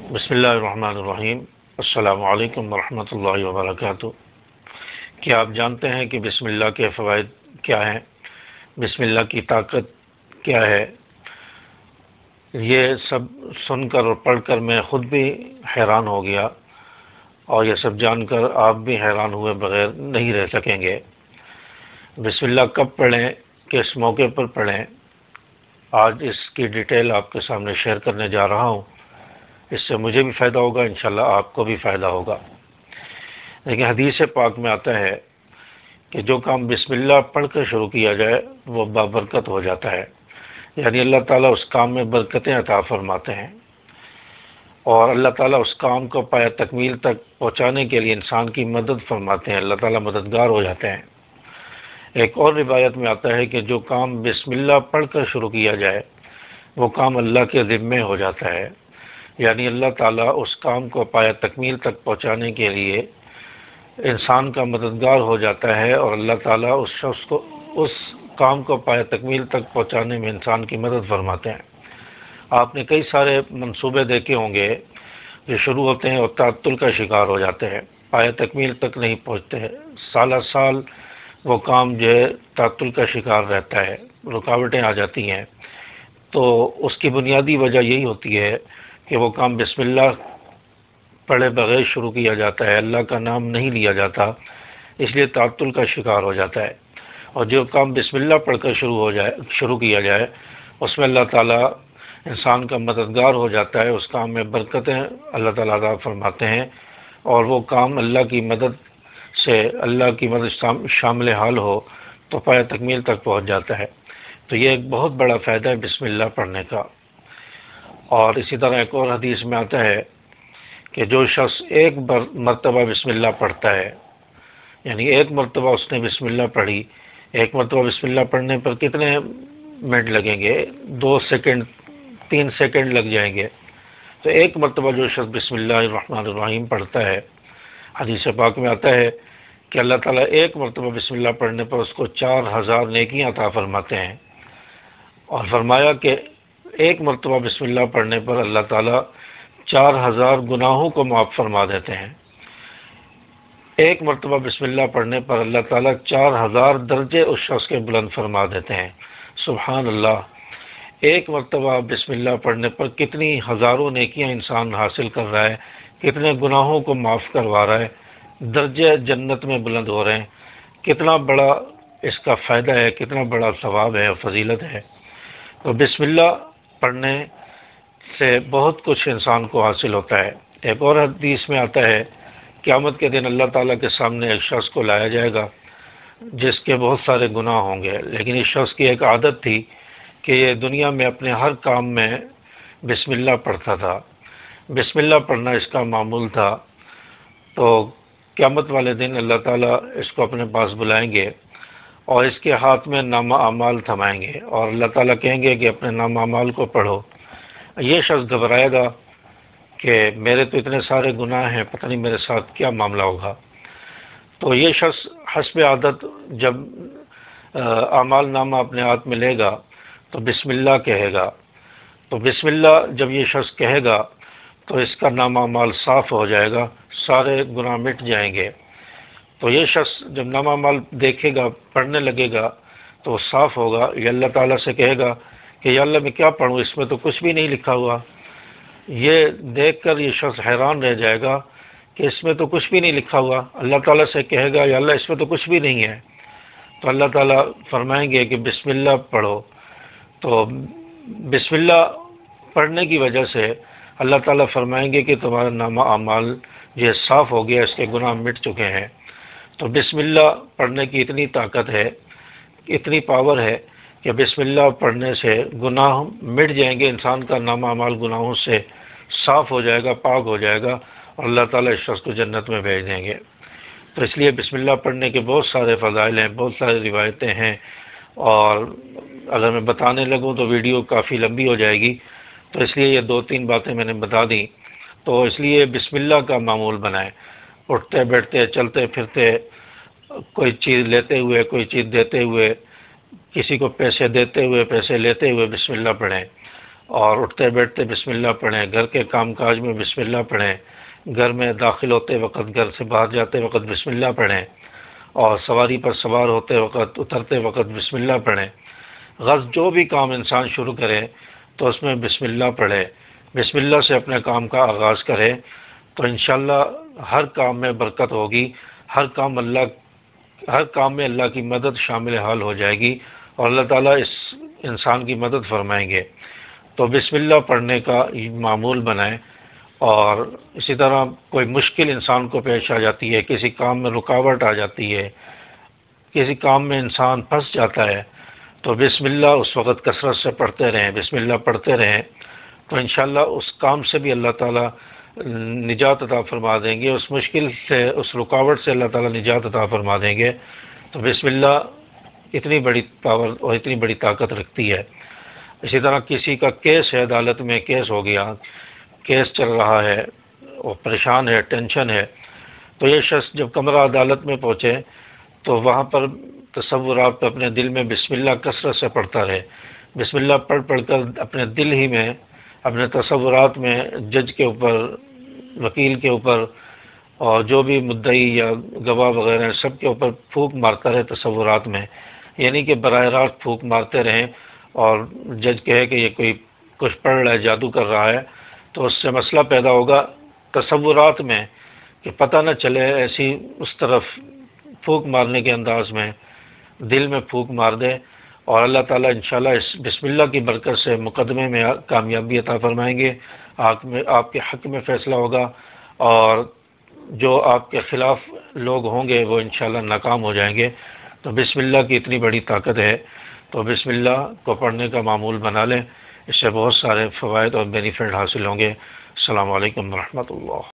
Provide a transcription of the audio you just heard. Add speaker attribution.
Speaker 1: بسم اللہ الرحمن الرحیم۔ السلام علیکم ورحمۃ اللہ وبرکاتہ۔ کیا آپ جانتے ہیں کہ بسم اللہ کے فوائد کیا ہیں؟ بسم اللہ کی طاقت کیا ہے؟ یہ سب سن کر اور پڑھ کر میں خود بھی حیران ہو گیا، اور یہ سب جان کر آپ بھی حیران ہوئے بغیر نہیں رہ سکیں گے۔ بسم اللہ کب پڑھیں، کس موقع پر پڑھیں، آج اس کی ڈیٹیل آپ کے سامنے شیئر کرنے جا رہا ہوں۔ اس سے مجھے بھی فائدہ ہوگا، انشاءاللہ آپ کو بھی فائدہ ہوگا۔ لیکن حدیث پاک میں آتا ہے کہ جو کام بسم اللہ پڑھ کر شروع کیا جائے وہ بابرکت ہو جاتا ہے، یعنی اللہ تعالیٰ اس کام میں برکتیں عطا فرماتے ہیں، اور اللہ تعالیٰ اس کام کو پایہ تکمیل تک پہنچانے کے لیے انسان کی مدد فرماتے ہیں، اللہ تعالیٰ مددگار ہو جاتے ہیں۔ ایک اور روایت میں آتا ہے کہ جو کام بسم اللہ پڑھ کر شروع کیا جائے وہ کام اللہ کے ذمے ہو جاتا ہے، یعنی اللہ تعالیٰ اس کام کو پایہ تکمیل تک پہنچانے کے لیے انسان کا مددگار ہو جاتا ہے، اور اللہ تعالیٰ اس شخص کو اس کام کو پایہ تکمیل تک پہنچانے میں انسان کی مدد فرماتے ہیں۔ آپ نے کئی سارے منصوبے دیکھے ہوں گے جو شروع ہوتے ہیں اور تعطل کا شکار ہو جاتے ہیں، پایہ تکمیل تک نہیں پہنچتے ہیں، سالہ سال وہ کام جو ہے تعطل کا شکار رہتا ہے، رکاوٹیں آ جاتی ہیں۔ تو اس کی بنیادی وجہ یہی ہوتی ہے کہ وہ کام بسم اللہ پڑھے بغیر شروع کیا جاتا ہے، اللہ کا نام نہیں لیا جاتا، اس لیے تعطل کا شکار ہو جاتا ہے۔ اور جو کام بسم اللہ پڑھ کر شروع کیا جائے اس میں اللہ تعالیٰ انسان کا مددگار ہو جاتا ہے، اس کام میں برکتیں اللہ تعالیٰ عطا فرماتے ہیں، اور وہ کام اللہ کی مدد سے، اللہ کی مدد شامل حال ہو تو پایہ تکمیل تک پہنچ جاتا ہے۔ تو یہ ایک بہت بڑا فائدہ ہے بسم اللہ پڑھنے کا۔ اور اسی طرح ایک اور حدیث میں آتا ہے کہ جو شخص ایک مرتبہ بسم اللہ پڑھتا ہے، یعنی ایک مرتبہ اس نے بسم اللہ پڑھی، ایک مرتبہ بسم اللہ پڑھنے پر کتنے منٹ لگیں گے؟ 2 سیکنڈ 3 سیکنڈ لگ جائیں گے۔ تو ایک مرتبہ جو شخص بسم اللہ الرحمن الرحیم پڑھتا ہے، حدیث پاک میں آتا ہے کہ اللہ تعالیٰ ایک مرتبہ بسم اللہ پڑھنے پر اس کو 4000 نیکیاں عطا فرماتے ہیں، اور فرمایا کہ ایک مرتبہ بسم اللہ پڑھنے پر اللہ تعالیٰ 4000 گناہوں کو معاف فرما دیتے ہیں۔ ایک مرتبہ بسم اللہ پڑھنے پر اللہ تعالیٰ 4000 درجے اس شخص کے بلند فرما دیتے ہیں۔ سبحان اللہ! ایک مرتبہ بسم اللہ پڑھنے پر کتنی ہزاروں نیکیاں انسان حاصل کر رہا ہے، کتنے گناہوں کو معاف کروا رہا ہے، درجے جنت میں بلند ہو رہے ہیں۔ کتنا بڑا اس کا فائدہ ہے، کتنا بڑا ثواب ہے اور فضیلت ہے۔ تو بسم اللہ پڑھنے سے بہت کچھ انسان کو حاصل ہوتا ہے۔ ایک اور حدیث میں آتا ہے قیامت کے دن اللہ تعالیٰ کے سامنے ایک شخص کو لایا جائے گا جس کے بہت سارے گناہ ہوں گے، لیکن اس شخص کی ایک عادت تھی کہ یہ دنیا میں اپنے ہر کام میں بسم اللہ پڑھتا تھا، بسم اللہ پڑھنا اس کا معمول تھا۔ تو قیامت والے دن اللہ تعالیٰ اس کو اپنے پاس بلائیں گے اور اس کے ہاتھ میں نامہ اعمال تھمائیں گے، اور اللہ تعالیٰ کہیں گے کہ اپنے نامہ اعمال کو پڑھو۔ یہ شخص گھبرائے گا کہ میرے تو اتنے سارے گناہ ہیں، پتہ نہیں میرے ساتھ کیا معاملہ ہوگا۔ تو یہ شخص حسب عادت جب اعمال نامہ اپنے ہاتھ میں لے گا تو بسم اللہ کہے گا۔ تو بسم اللہ جب یہ شخص کہے گا تو اس کا نامہ اعمال صاف ہو جائے گا، سارے گناہ مٹ جائیں گے۔ تو یہ شخص جب نامہ اعمال دیکھے گا، پڑھنے لگے گا تو وہ صاف ہوگا، یہ اللہ تعالیٰ سے کہے گا کہ یا اللہ میں کیا پڑھوں، اس میں تو کچھ بھی نہیں لکھا ہوا۔ یہ دیکھ کر یہ شخص حیران رہ جائے گا کہ اس میں تو کچھ بھی نہیں لکھا ہوا۔ اللہ تعالیٰ سے کہے گا یا اللہ اس میں تو کچھ بھی نہیں ہے، تو اللہ تعالیٰ فرمائیں گے کہ بسم اللہ پڑھو۔ تو بسم اللہ پڑھنے کی وجہ سے اللہ تعالیٰ فرمائیں گے کہ تمہارا نامہ اعمال یہ صاف ہو گیا، اس کے گناہ مٹ چکے ہیں۔ تو بسم اللہ پڑھنے کی اتنی طاقت ہے، اتنی پاور ہے کہ بسم اللہ پڑھنے سے گناہ مٹ جائیں گے، انسان کا نامہ اعمال گناہوں سے صاف ہو جائے گا، پاک ہو جائے گا، اور اللہ تعالیٰ اس شخص کو جنت میں بھیج دیں گے۔ تو اس لیے بسم اللہ پڑھنے کے بہت سارے فضائل ہیں، بہت ساری روایتیں ہیں، اور اگر میں بتانے لگوں تو ویڈیو کافی لمبی ہو جائے گی، تو اس لیے یہ 2-3 باتیں میں نے بتا دیں۔ تو اس لیے بسم اللہ کا معمول بنائیں، اٹھتے بیٹھتے چلتے پھرتے، کوئی چیز لیتے ہوئے، کوئی چیز دیتے ہوئے، کسی کو پیسے دیتے ہوئے، پیسے لیتے ہوئے بسم اللہ پڑھیں، اور اٹھتے بیٹھتے بسم اللہ پڑھیں، گھر کے کام کاج میں بسم اللہ پڑھیں، گھر میں داخل ہوتے وقت، گھر سے باہر جاتے وقت بسم اللہ پڑھیں، اور سواری پر سوار ہوتے وقت، اترتے وقت بسم اللہ پڑھیں۔ غرض جو بھی کام انسان شروع کرے تو اس میں بسم اللہ پڑھے، بسم اللہ سے اپنے کام کا آغاز کرے، تو انشاءاللہ ہر کام میں برکت ہوگی، ہر کام میں اللہ کی مدد شامل حال ہو جائے گی، اور اللہ تعالیٰ اس انسان کی مدد فرمائیں گے۔ تو بسم اللہ پڑھنے کا معمول بنائیں، اور اسی طرح کوئی مشکل انسان کو پیش آ جاتی ہے، کسی کام میں رکاوٹ آ جاتی ہے، کسی کام میں انسان پھنس جاتا ہے، تو بسم اللہ اس وقت کثرت سے پڑھتے رہیں، بسم اللہ پڑھتے رہیں، تو انشاءاللہ اس کام سے بھی اللہ تعالیٰ نجات عطا فرما دیں گے، اس مشکل سے، اس رکاوٹ سے اللہ تعالیٰ نجات عطا فرما دیں گے۔ تو بسم اللہ اتنی بڑی پاور اور اتنی بڑی طاقت رکھتی ہے۔ اسی طرح کسی کا کیس ہے، عدالت میں کیس ہو گیا، کیس چل رہا ہے، وہ پریشان ہے، ٹینشن ہے، تو یہ شخص جب کمرہ عدالت میں پہنچے تو وہاں پر تصورات پہ اپنے دل میں بسم اللہ کثرت سے پڑھتا رہے، بسم اللہ پڑھ پڑھ کر اپنے دل ہی میں، اپنے تصورات میں جج کے اوپر، وکیل کے اوپر، اور جو بھی مدعی یا گواہ وغیرہ ہیں سب کے اوپر پھونک مارتا رہے تصورات میں، یعنی کہ براہ راست پھونک مارتے رہیں، اور جج کہے کہ یہ کوئی کچھ پڑھ رہا ہے، جادو کر رہا ہے، تو اس سے مسئلہ پیدا ہوگا تصورات میں، کہ پتہ نہ چلے، ایسی اس طرف پھونک مارنے کے انداز میں دل میں پھونک مار دے، اور اللہ تعالیٰ انشاءاللہ اس بسم اللہ کی برکت سے مقدمے میں کامیابی عطا فرمائیں گے، آپ کے حق میں فیصلہ ہوگا، اور جو آپ کے خلاف لوگ ہوں گے وہ انشاءاللہ ناکام ہو جائیں گے۔ تو بسم اللہ کی اتنی بڑی طاقت ہے، تو بسم اللہ کو پڑھنے کا معمول بنا لیں، اس سے بہت سارے فوائد اور بینیفٹ حاصل ہوں گے۔ السلام علیکم ورحمۃ اللہ۔